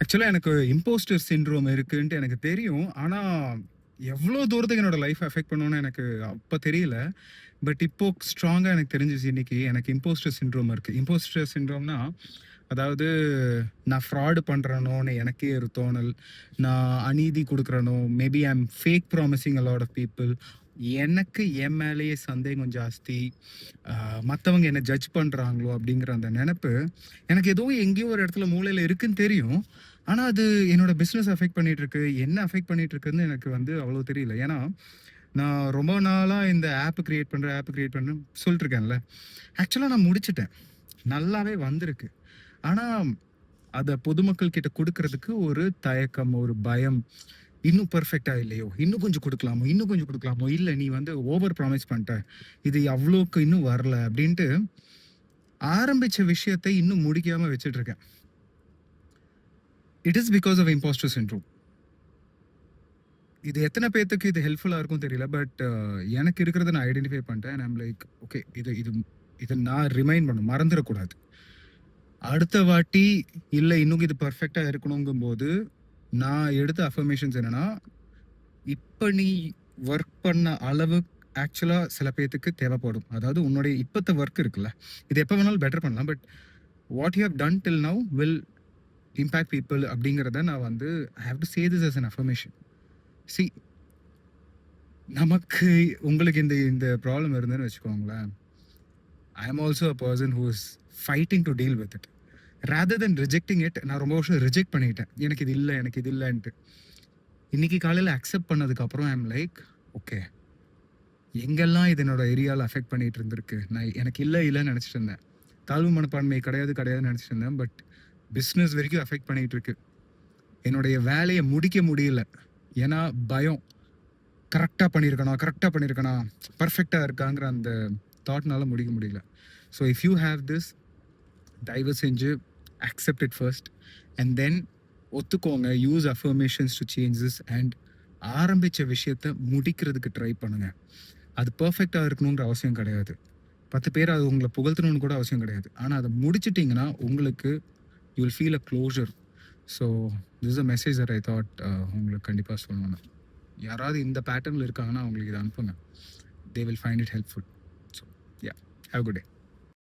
ஆக்சுவலா எனக்கு impostor syndrome இருக்குன்ட்டு எனக்கு தெரியும். ஆனா, எவ்ளோ தூரத்துக்கு என்னோட லைஃப்ப அஃபெக்ட் பண்ணும்னு எனக்கு அப்ப தெரியல. பட் இப்போ ஸ்ட்ராங்கா எனக்கு தெரிஞ்சுச்சு இன்னைக்கு. எனக்கு இம்போஸ்டர் சிண்ட்ரோம் இருக்கு. இம்போஸ்டர் சிண்ட்ரோம்னா, அதாவது நான் ஃப்ராடு பண்றேனோன்னு எனக்கே ஒரு தோணல். நான் அநீதி குடுக்குறேனோ, maybe I am fake promising a lot of people. எனக்கு என் மேலேயே சந்தேகம் ஜாஸ்தி. மத்தவங்க என்ன ஜட்ஜ் பண்றாங்களோ அப்படிங்கிற அந்த நெனப்பு, எனக்கு ஏதோ எங்கேயோ ஒரு இடத்துல மூலையில இருக்குன்னு தெரியும். ஆனா, அது என்னோட பிசினஸ் அஃபெக்ட் பண்ணிட்டு இருக்கு. என்ன அஃபெக்ட் பண்ணிட்டு இருக்குன்னு எனக்கு வந்து அவ்வளோ தெரியல. ஏன்னா, நான் ரொம்ப நாளா இந்த ஆப் கிரியேட் பண்றேன்னு சொல்லிட்டு இருக்கேன்ல. ஆக்சுவலா நான் முடிச்சுட்டேன். நல்லாவே வந்திருக்கு. ஆனா, அத பொதுமக்கள் கிட்ட குடுக்குறதுக்கு ஒரு தயக்கம், ஒரு பயம். இன்னும் பெர்ஃபெக்ட்டா இல்லையோ! இன்னும் கொஞ்சம் குடுக்கலாமோ! இன்னும் கொஞ்சம் குடுக்கலாமோ! இல்ல நீ வந்து ஓவர் ப்ராமிஸ் பண்ட்ட. இது அவ்ளோக்கு இன்னும் வரல அப்டின்ட்டு, ஆரம்பிச்ச விஷயத்த இன்னும் முடிக்காம வச்சுட்டு இருக்கேன். It is because of impostor syndrome. இது எத்தன பேத்துக்கு இது ஹெல்ப்ஃபுல்லா இருக்கும் தெரியல. பட் எனக்கு இருக்கிறத நான் ஐடென்டிஃபை பண்ணிட்டேன். And I am like okay இது இது இத நான் ரிமைண்ட் பண்ணணும். மறந்துறக்கூடாது. அடுத்த வாட்டி இல்ல இன்னும் இது பெர்ஃபெக்ட்டா இருக்கணுங்கும்போது, நான் எடுத்த அஃபர்மேஷன்ஸ் என்னன்னா, இப்ப நீ வொர்க் பண்ண அளவு ஆக்சுவலா சில பேத்துக்கு தேவைப்படும். அதாவது உன்னுடைய இப்பத்த வொர்க் இருக்குல்ல, இது எப்ப வேணாலும் பெட்டர் பண்ணலாம். But what you have done till now will impact people அப்படிங்கிறத நான் வந்து I have to say this as an affirmation. See நமக்கு உங்களுக்கு இந்த இந்த ப்ராப்ளம் இருந்ததுன்னு வச்சுக்கோங்களேன். I am also a person who is fighting to deal with it. Rather then rejecting it நான் ரொம்ப வருஷம் ரிஜெக்ட் பண்ணிட்டேன். எனக்கு இது இல்ல, எனக்கு இது இல்லன்ட்டு. இன்னைக்கு காலையில அக்செப்ட் பண்ணதுக்கு அப்புறம் ஐ அம் லைக் ஓகே. எங்கெல்லாம் இது என்னோட ஏரியால அஃபெக்ட் பண்ணிட்டு இருந்திருக்கு. நான் எனக்கு இல்லன்னு நெனச்சுட்டு இருந்தேன். தாழ்வு மனப்பான்மை கிடையாதுன்னு நெனச்சுட்டு இருந்தேன். பட் பிசினஸ் வரைக்கும் அஃபெக்ட் பண்ணிட்டு இருக்கு. என்னுடைய வேலைய முடிக்க முடியல. ஏன்னா பயம். கரெக்ட்டா பண்ணியிருக்கனா, பெர்ஃபெக்ட்டா இருக்காங்கிற அந்த தாட்னால முடிக்க முடியல. So if you have this தயவு செஞ்சு accept it first and then ஒத்துக்கோங்க. Use affirmations to change this and ஆரம்பிச்ச விஷயத்த முடிக்கிறதுக்கு ட்ரை பண்ணுங்க. அது பெர்ஃபெக்ட்டா இருக்கணுங்கிற அவசியம் கிடையாது. 10 பேர் அது உங்கள புகழ்த்தணும்னு கூட அவசியம் கிடையாது. ஆனா அத முடிச்சிட்டீங்கன்னா, உங்களுக்கு you will feel a closure. So this is a message that I thought உங்களுக்கு கண்டிப்பா சொல்லணும். யாராவது இந்த பேட்டர்ன்ல இருக்காங்கன்னா, அவங்களுக்கு இத அனுப்புங்க. They will find it helpful. So yeah, have a good day.